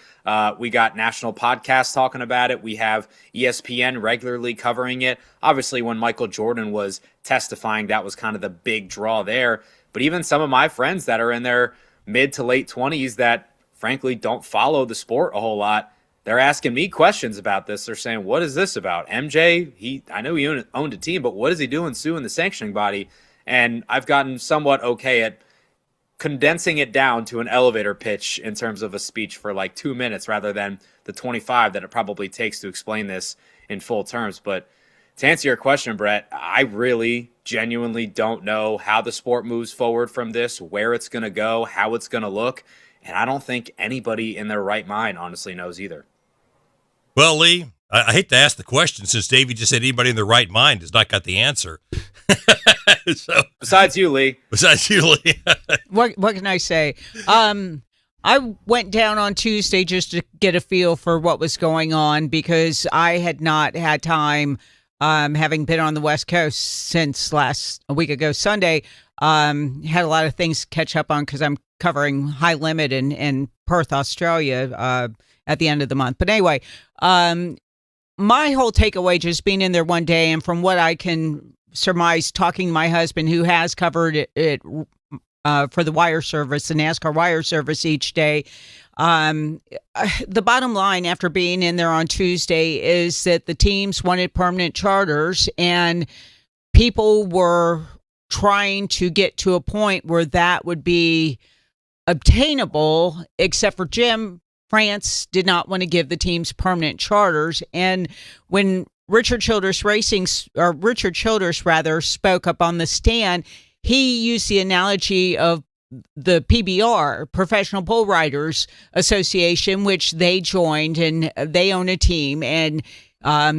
We got national podcasts talking about it. We have ESPN regularly covering it. Obviously, when Michael Jordan was testifying, that was kind of the big draw there. But even some of my friends that are in their mid to late 20s that, frankly, don't follow the sport a whole lot, they're asking me questions about this. They're saying, what is this about? MJ, I know he owned a team, but what is he doing suing the sanctioning body? And I've gotten somewhat okay at condensing it down to an elevator pitch in terms of a speech for like 2 minutes rather than the 25 that it probably takes to explain this in full terms. But to answer your question, Brett, I really genuinely don't know how the sport moves forward from this, where it's going to go, how it's going to look. And I don't think anybody in their right mind honestly knows either. Well, Lee, I hate to ask the question since Davey just said anybody in their right mind has not got the answer. So, besides you, Lee. What can I say? I went down on Tuesday just to get a feel for what was going on because I had not had time, having been on the West Coast since a week ago Sunday. Had a lot of things to catch up on because I'm covering High Limit in Perth, Australia, at the end of the month. But anyway, my whole takeaway just being in there one day, and from what I can surmise, talking to my husband who has covered it for the wire service, the NASCAR wire service each day. The bottom line after being in there on Tuesday is that the teams wanted permanent charters and people were trying to get to a point where that would be obtainable, except for Jim France did not want to give the teams permanent charters. And when Richard Childress spoke up on the stand, he used the analogy of the PBR, Professional Bull Riders Association, which they joined, and they own a team. And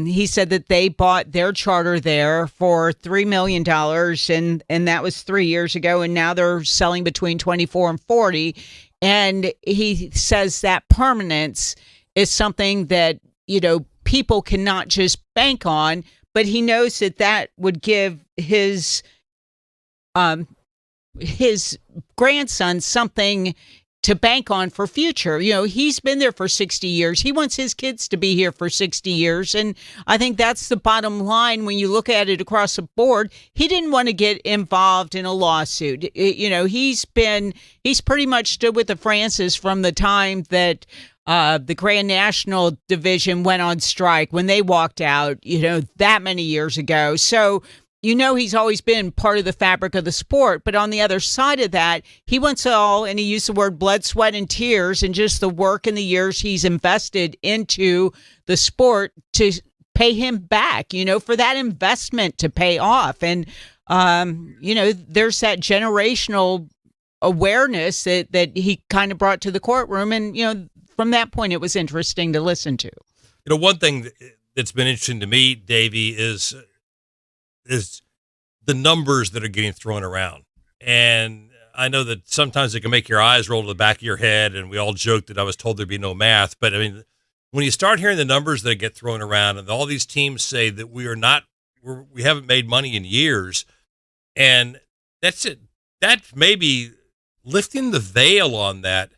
he said that they bought their charter there for $3 million, and that was 3 years ago. And now they're selling between 24 and 40. And he says that permanence is something that, people cannot just bank on, but he knows that would give his grandson something to bank on for future. He's been there for 60 years. He wants his kids to be here for 60 years. And I think that's the bottom line when you look at it across the board. He didn't want to get involved in a lawsuit. He's pretty much stood with the Francis from the time that the Grand National Division went on strike when they walked out, that many years ago. So, he's always been part of the fabric of the sport. But on the other side of that, he wants all, and he used the word blood, sweat, and tears, and just the work and the years he's invested into the sport to pay him back, for that investment to pay off. And, there's that generational awareness that he kind of brought to the courtroom. And, from that point, it was interesting to listen to. One thing that's been interesting to me, Davey, is the numbers that are getting thrown around. And I know that sometimes it can make your eyes roll to the back of your head, and we all joked that I was told there'd be no math. But, when you start hearing the numbers that get thrown around and all these teams say that we haven't made money in years, and that's it. That may be lifting the veil on that.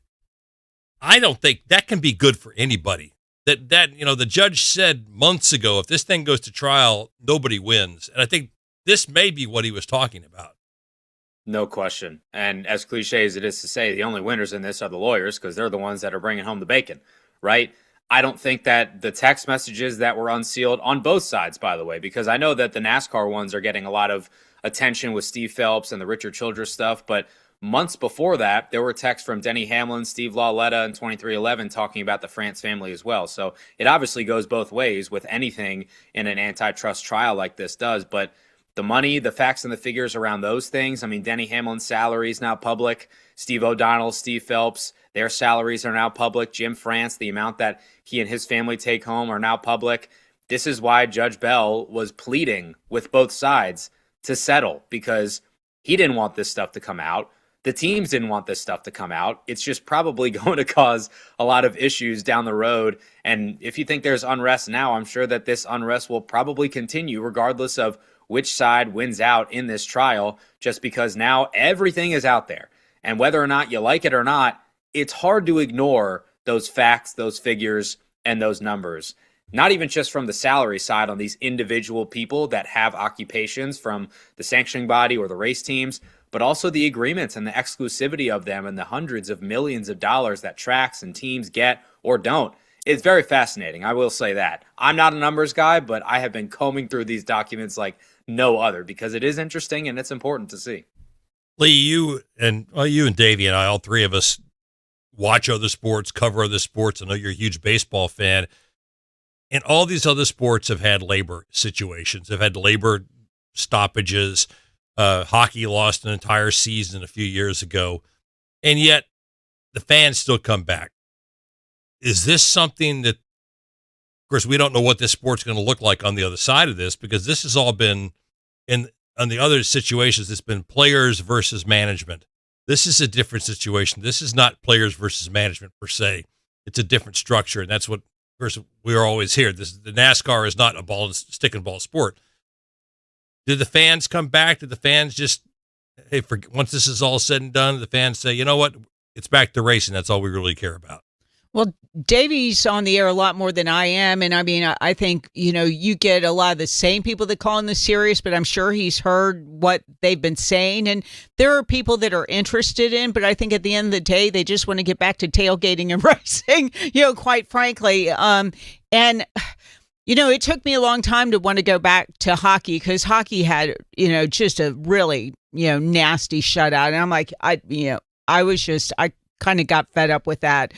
I don't think that can be good for anybody. That the judge said months ago, if this thing goes to trial, nobody wins. And I think this may be what he was talking about. No question. And as cliche as it is to say, the only winners in this are the lawyers, because they're the ones that are bringing home the bacon, right? I don't think that the text messages that were unsealed on both sides, by the way, because I know that the NASCAR ones are getting a lot of attention with Steve Phelps and the Richard Childress stuff, but months before that, there were texts from Denny Hamlin, Steve Lauletta, and 23XI talking about the France family as well. So it obviously goes both ways with anything in an antitrust trial like this does. But the money, the facts and the figures around those things, Denny Hamlin's salary is now public. Steve O'Donnell, Steve Phelps, their salaries are now public. Jim France, the amount that he and his family take home are now public. This is why Judge Bell was pleading with both sides to settle, because he didn't want this stuff to come out. The teams didn't want this stuff to come out. It's just probably going to cause a lot of issues down the road. And if you think there's unrest now, I'm sure that this unrest will probably continue regardless of which side wins out in this trial, just because now everything is out there. And whether or not you like it or not, it's hard to ignore those facts, those figures, and those numbers. Not even just from the salary side on these individual people that have occupations from the sanctioning body or the race teams, but also the agreements and the exclusivity of them and the hundreds of millions of dollars that tracks and teams get or don't. It's very fascinating. I will say that. I'm not a numbers guy, but I have been combing through these documents like no other, because it is interesting and it's important to see. Lee, you and Davey and I, all three of us, watch other sports, cover other sports. I know you're a huge baseball fan. And all these other sports have had labor situations. They've had labor stoppages. Hockey lost an entire season a few years ago, and yet the fans still come back. Is this something that, of course, we don't know what this sport's going to look like on the other side of this, because this has all been, on the other situations, it's been players versus management. This is a different situation. This is not players versus management per se. It's a different structure, and that's what, of course, we are always here. The NASCAR is not a stick and ball sport. Did the fans come back? Did the fans just, once this is all said and done, the fans say, you know what, it's back to racing. That's all we really care about. Well, Davey's on the air a lot more than I am. And I think, you get a lot of the same people that call in the series, but I'm sure he's heard what they've been saying. And there are people that are interested in, but I think at the end of the day, they just want to get back to tailgating and racing, quite frankly. It took me a long time to want to go back to hockey, because hockey had, just a really, nasty shutout. And I'm like, I kind of got fed up with that.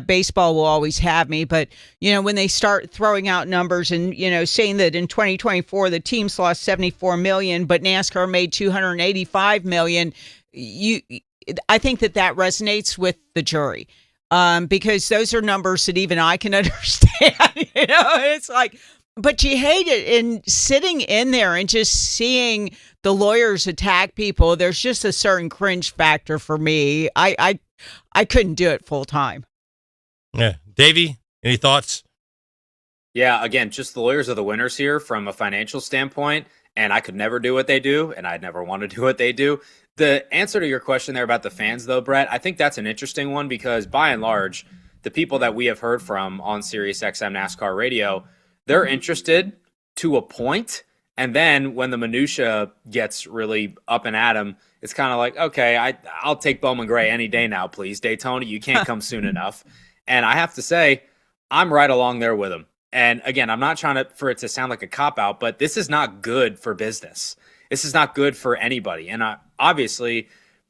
Baseball will always have me, but when they start throwing out numbers and saying that in 2024 the teams lost 74 million, but NASCAR made 285 million, I think that resonates with the jury. Because those are numbers that even I can understand. It's like, but you hate it. And sitting in there and just seeing the lawyers attack people, there's just a certain cringe factor for me. I couldn't do it full time. Yeah. Davey, any thoughts? Yeah, again, just the lawyers are the winners here from a financial standpoint, and I could never do what they do, and I'd never want to do what they do. The answer to your question there about the fans, though, Brett, I think that's an interesting one because by and large, the people that we have heard from on SiriusXM NASCAR radio, they're interested to a point. And then when the minutia gets really up and at them, it's kind of like, okay, I'll take Bowman Gray any day now, please. Daytona, you can't come soon enough. And I have to say, I'm right along there with him. And again, I'm not trying for it to sound like a cop-out, but this is not good for business. This is not good for anybody. And obviously,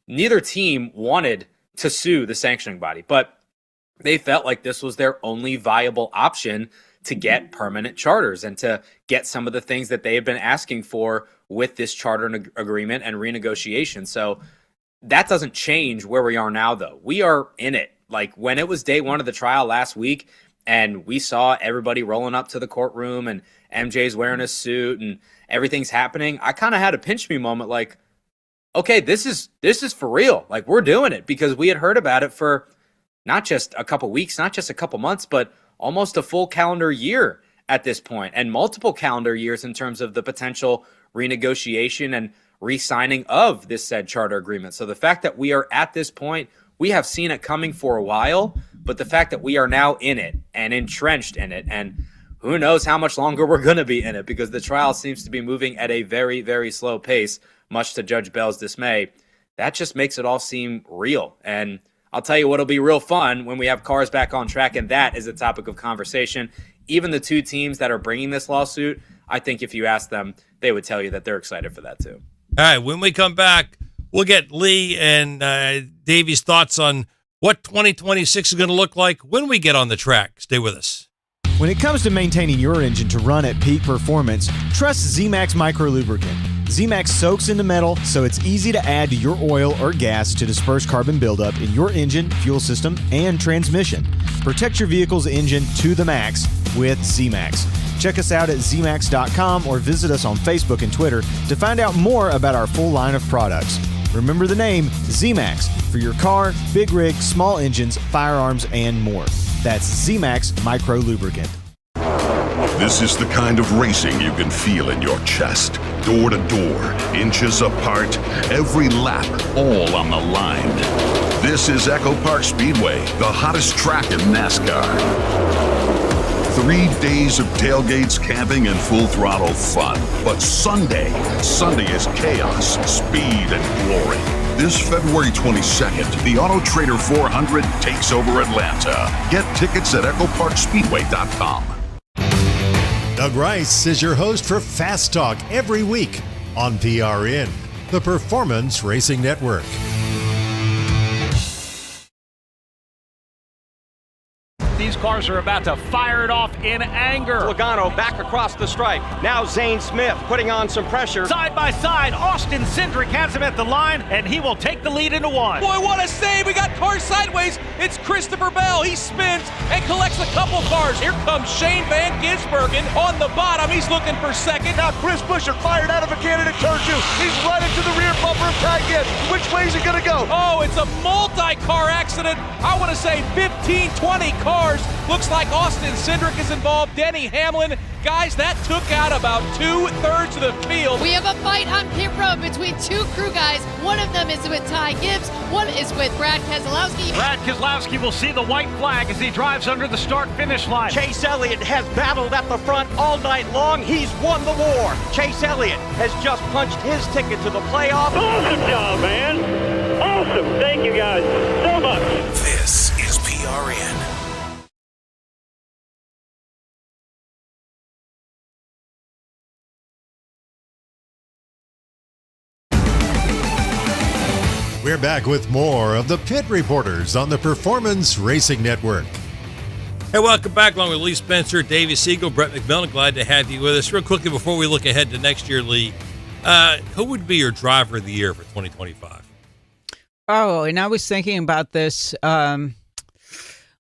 neither team wanted to sue the sanctioning body, but they felt like this was their only viable option to get permanent charters and to get some of the things that they have been asking for with this charter agreement and renegotiation. So that doesn't change where we are now, though. We are in it. Like when it was day one of the trial last week and we saw everybody rolling up to the courtroom and MJ's wearing a suit and everything's happening, I kind of had a pinch me moment like, okay, this is for real. Like we're doing it because we had heard about it for not just a couple weeks, not just a couple months, but almost a full calendar year at this point and multiple calendar years in terms of the potential renegotiation and re-signing of this said charter agreement. So the fact that we are at this point, we have seen it coming for a while, but the fact that we are now in it and entrenched in it, and who knows how much longer we're going to be in it because the trial seems to be moving at a very, very slow pace, much to Judge Bell's dismay, that just makes it all seem real. And I'll tell you what'll be real fun when we have cars back on track, and that is a topic of conversation. Even the two teams that are bringing this lawsuit, I think if you ask them, they would tell you that they're excited for that too. All right, when we come back, we'll get Lee and Davey's thoughts on what 2026 is going to look like when we get on the track. Stay with us. When it comes to maintaining your engine to run at peak performance, trust ZMAX Micro Lubricant. ZMAX soaks into metal, so it's easy to add to your oil or gas to disperse carbon buildup in your engine, fuel system, and transmission. Protect your vehicle's engine to the max with ZMAX. Check us out at ZMAX.com or visit us on Facebook and Twitter to find out more about our full line of products. Remember the name ZMAX for your car, big rig, small engines, firearms, and more. That's ZMAX Micro Lubricant. This is the kind of racing you can feel in your chest. Door to door, inches apart, every lap, all on the line. This is Echo Park Speedway, the hottest track in NASCAR. 3 days of tailgates, camping, and full throttle fun. But Sunday is chaos, speed, and glory. This February 22nd, the Auto Trader 400 takes over Atlanta. Get tickets at EchoParkSpeedway.com. Doug Rice is your host for Fast Talk every week on PRN, the Performance Racing Network. These cars are about to fire it off in anger. Logano back across the stripe. Now Zane Smith putting on some pressure. Side by side, Austin Cindric has him at the line, and he will take the lead into one. Boy, what a save. We got cars sideways. It's Christopher Bell. He spins and collects a couple cars. Here comes Shane Van Gisbergen on the bottom. He's looking for second. Now Chris Buescher fired out of a cannon at turn 2. He's right into the rear bumper of Ty Gibbs. Which way is he going to go? Oh, it's a multi-car accident. I want to say 15, 20 cars. Looks like Austin Cindric is involved. Denny Hamlin. Guys, that took out about 2/3 of the field. We have a fight on pit road between two crew guys. One of them is with Ty Gibbs. One is with Brad Keselowski. Brad Keselowski will see the white flag as he drives under the start-finish line. Chase Elliott has battled at the front all night long. He's won the war. Chase Elliott has just punched his ticket to the playoff. Awesome job, man. Awesome. Thank you guys so much. This is PRN. We're back with more of the Pit Reporters on the Performance Racing Network. Hey, welcome back along with Lee Spencer, Davey Siegel, Brett McMillan. Glad to have you with us. Real quickly before we look ahead to next year, Lee, who would be your driver of the year for 2025? Oh, and I was thinking about this. I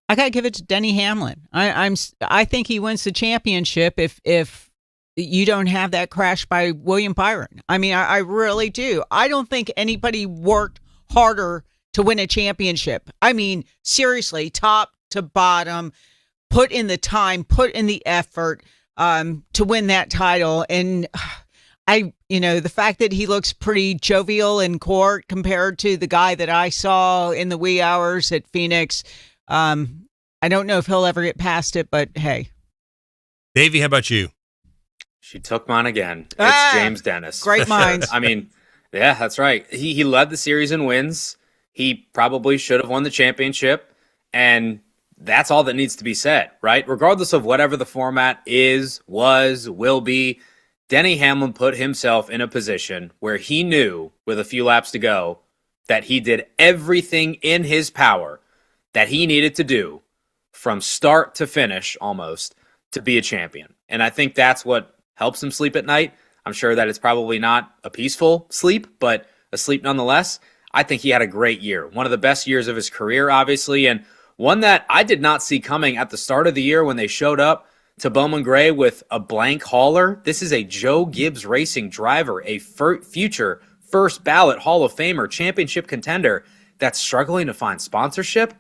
got to give it to Denny Hamlin. I think he wins the championship if you don't have that crash by William Byron. I mean, I really do. I don't think anybody worked harder to win a championship. I mean, seriously, top to bottom, put in the time, put in the effort to win that title. And the fact that he looks pretty jovial in court compared to the guy that I saw in the wee hours at Phoenix, I don't know if he'll ever get past it, but hey. Davey, how about you? She took mine again. It's James Dennis. Great minds. I mean, yeah, that's right. He led the series in wins. He probably should have won the championship, and that's all that needs to be said, right? Regardless of whatever the format is, was, will be, Denny Hamlin put himself in a position where he knew, with a few laps to go, that he did everything in his power that he needed to do from start to finish almost to be a champion. And I think that's what helps him sleep at night. I'm sure that it's probably not a peaceful sleep, but a sleep nonetheless. I think he had a great year. One of the best years of his career, obviously, and one that I did not see coming at the start of the year when they showed up to Bowman Gray with a blank hauler. This is a Joe Gibbs Racing driver, a future first ballot Hall of Famer, championship contender that's struggling to find sponsorship.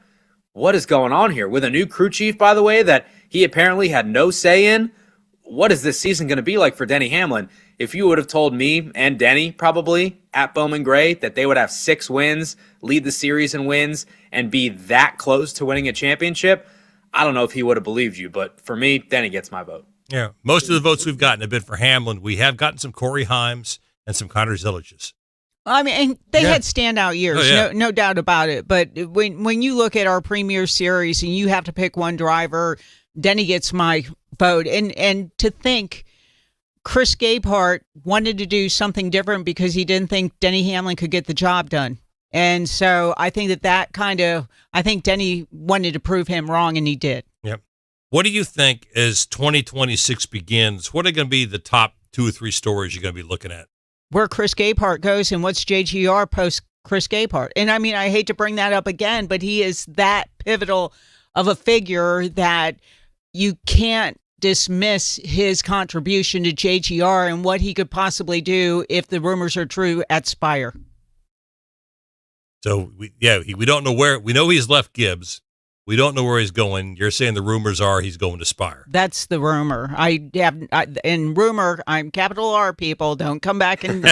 What is going on here? With a new crew chief, by the way, that he apparently had no say in. What is this season going to be like for Denny Hamlin? If you would have told me and Denny probably at Bowman Gray that they would have 6 wins, lead the series in wins, and be that close to winning a championship, I don't know if he would have believed you. But for me, Denny gets my vote. Yeah, most of the votes we've gotten have been for Hamlin. We have gotten some Corey Himes and some Connor Zillages. I mean, they had standout years, Oh, yeah. no doubt about it. But when you look at our Premier Series and you have to pick one driver, Denny gets my vote. And to think Chris Gabehart wanted to do something different because he didn't think Denny Hamlin could get the job done. And so I think I think Denny wanted to prove him wrong, and he did. Yep. What do you think as 2026 begins? What are going to be the top 2 or 3 stories you're going to be looking at? Where Chris Gabehart goes and what's JGR post Chris Gabehart. And I mean, I hate to bring that up again, but he is that pivotal of a figure that you can't dismiss his contribution to JGR and what he could possibly do if the rumors are true at Spire. So, we don't know where. We know he's left Gibbs. We don't know where he's going. You're saying the rumors are he's going to Spire. That's the rumor. And rumor, I'm capital R, people. Don't come back and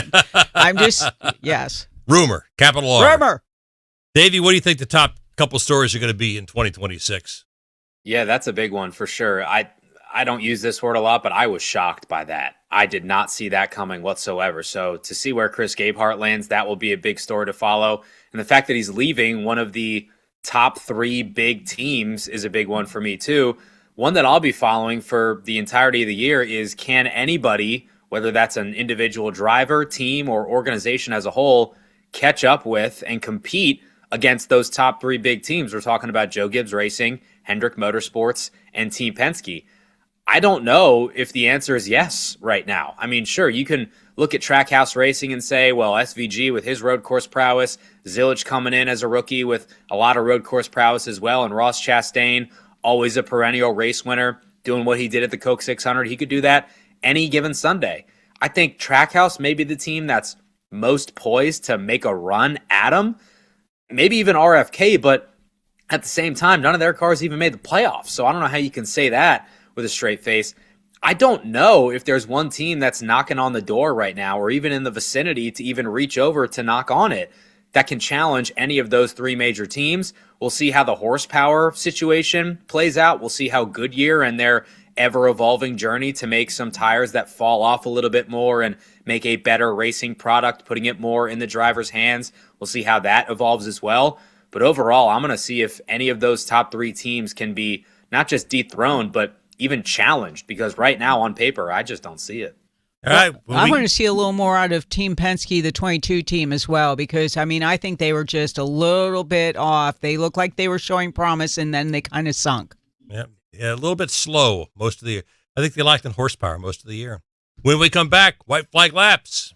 I'm just, yes. Rumor, capital R. Rumor. Davey, what do you think the top couple stories are going to be in 2026? Yeah, that's a big one for sure. I don't use this word a lot, but I was shocked by that. I did not see that coming whatsoever. So to see where Chris Gabehart lands, that will be a big story to follow. And the fact that he's leaving one of the top 3 big teams is a big one for me too. One that I'll be following for the entirety of the year is, can anybody, whether that's an individual driver, team, or organization as a whole, catch up with and compete against those top 3 big teams? We're talking about Joe Gibbs Racing, Hendrick Motorsports, and Team Penske. I don't know if the answer is yes right now. I mean, sure, you can look at Trackhouse Racing and say, well, SVG with his road course prowess, Zilich coming in as a rookie with a lot of road course prowess as well, and Ross Chastain, always a perennial race winner, doing what he did at the Coke 600. He could do that any given Sunday. I think Trackhouse may be the team that's most poised to make a run at him, maybe even RFK, but at the same time, none of their cars even made the playoffs. So I don't know how you can say that with a straight face. I don't know if there's one team that's knocking on the door right now or even in the vicinity to even reach over to knock on it that can challenge any of those 3 major teams. We'll see how the horsepower situation plays out. We'll see how Goodyear and their ever-evolving journey to make some tires that fall off a little bit more and make a better racing product, putting it more in the driver's hands. We'll see how that evolves as well. But overall, I'm going to see if any of those top 3 teams can be not just dethroned, but even challenged, because right now on paper, I just don't see it. All right. I want to see a little more out of Team Penske, the 22 team as well, because, I think they were just a little bit off. They looked like they were showing promise, and then they kind of sunk. Yeah, a little bit slow most of the year. I think they lacked in horsepower most of the year. When we come back, white flag laps.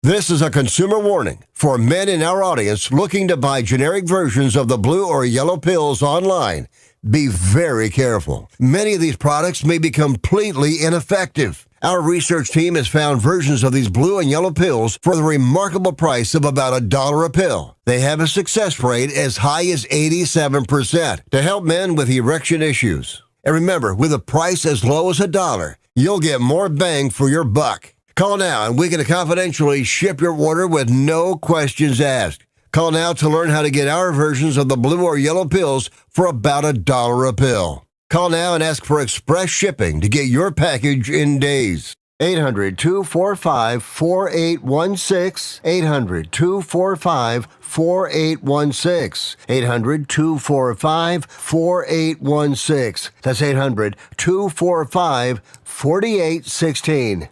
This is a consumer warning for men in our audience looking to buy generic versions of the blue or yellow pills online. Be very careful. Many of these products may be completely ineffective. Our research team has found versions of these blue and yellow pills for the remarkable price of about $1 a pill. They have a success rate as high as 87% to help men with erection issues. And remember, with a price as low as $1, you'll get more bang for your buck. Call now and we can confidentially ship your order with no questions asked. Call now to learn how to get our versions of the blue or yellow pills for about $1 a pill. Call now and ask for express shipping to get your package in days. 800-245-4816. 800-245-4816. 800-245-4816. That's 800-245-4816.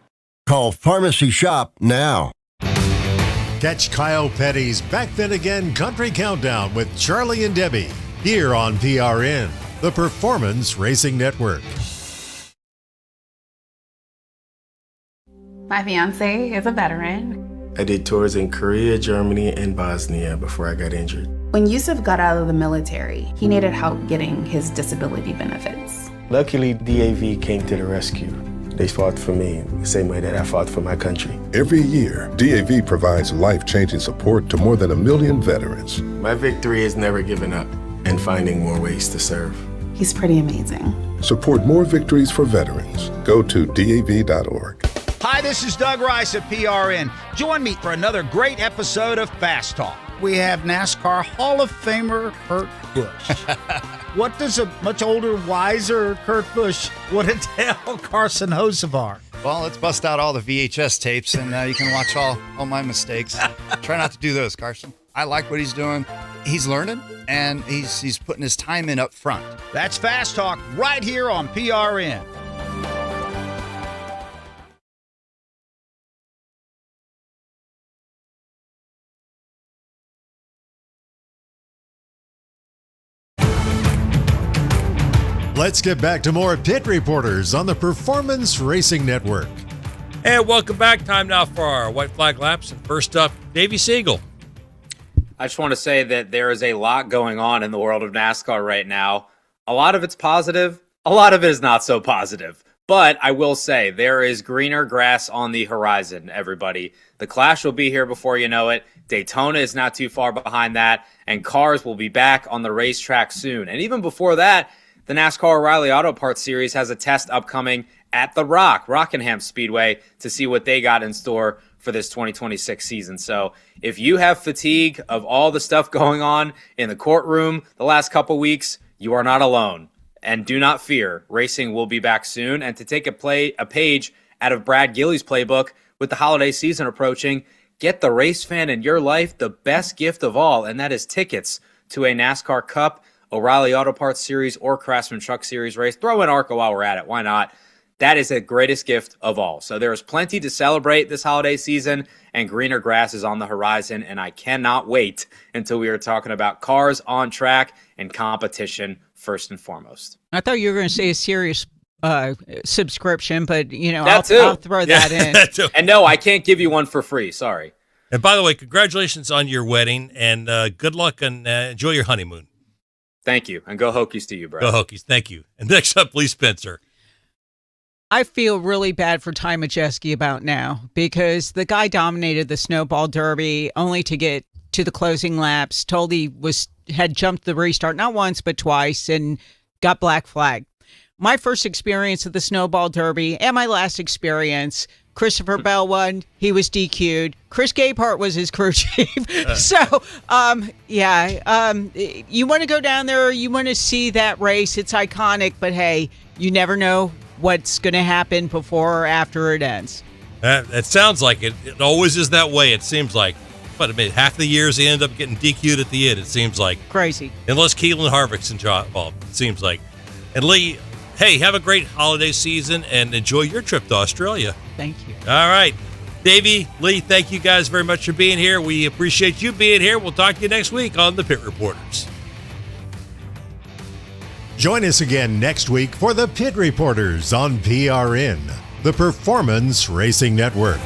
Call Pharmacy Shop now. Catch Kyle Petty's Back Then Again Country Countdown with Charlie and Debbie here on PRN, the Performance Racing Network. My fiance is a veteran. I did tours in Korea, Germany, and Bosnia before I got injured. When Yusuf got out of the military, he needed help getting his disability benefits. Luckily, DAV came to the rescue. They fought for me the same way that I fought for my country. Every year, DAV provides life-changing support to more than 1 million veterans. My victory is never giving up and finding more ways to serve. He's pretty amazing. Support more victories for veterans. Go to DAV.org. Hi, this is Doug Rice at PRN. Join me for another great episode of Fast Talk. We have NASCAR Hall of Famer Kurt Busch. What does a much older, wiser Kurt Busch want to tell Carson Hocevar? Well, let's bust out all the VHS tapes and you can watch all my mistakes. Try not to do those, Carson. I like what he's doing. He's learning, and he's putting his time in up front. That's Fast Talk right here on PRN. Let's get back to more Pit Reporters on the Performance Racing Network. And welcome back. Time now for our white flag laps. And first up, Davey Siegel. I just want to say that there is a lot going on in the world of NASCAR right now. A lot of it's positive. A lot of it is not so positive. But I will say there is greener grass on the horizon, everybody. The Clash will be here before you know it. Daytona is not too far behind that. And cars will be back on the racetrack soon. And even before that, the NASCAR O'Reilly Auto Parts Series has a test upcoming at the Rockingham Speedway to see what they got in store for this 2026 season. So if you have fatigue of all the stuff going on in the courtroom the last couple weeks, you are not alone. And do not fear, racing will be back soon. And to take a page out of Brad Gilley's playbook with the holiday season approaching, get the race fan in your life the best gift of all, and that is tickets to a NASCAR Cup, O'Reilly Auto Parts Series, or Craftsman Truck Series race. Throw in ARCA while we're at it. Why not? That is the greatest gift of all. So there is plenty to celebrate this holiday season, and greener grass is on the horizon, and I cannot wait until we are talking about cars on track and competition first and foremost. I thought you were going to say a serious subscription, but I'll throw that in. And no, I can't give you one for free. Sorry. And by the way, congratulations on your wedding, and good luck and enjoy your honeymoon. Thank you. And go Hokies to you, bro. Go Hokies. Thank you. And next up, Lee Spencer. I feel really bad for Ty Majeski about now because the guy dominated the Snowball Derby only to get to the closing laps, told he had jumped the restart not once but twice and got black flagged. My first experience of the Snowball Derby and my last experience, Christopher Bell won. He was DQ'd. Chris Gabehart was his crew chief. So, you want to go down there, you want to see that race. It's iconic, but hey, you never know what's going to happen before or after it ends. It sounds like it. It always is that way, it seems like. But I mean, half the years they end up getting DQ'd at the end, it seems like. Crazy. Unless Keelan Harvick's involved, it seems like. And Lee, Hey, have a great holiday season and enjoy your trip to Australia. Thank you. All right. Davey, Lee, thank you guys very much for being here. We appreciate you being here. We'll talk to you next week on the Pit Reporters. Join us again next week for the Pit Reporters on PRN, the Performance Racing Network.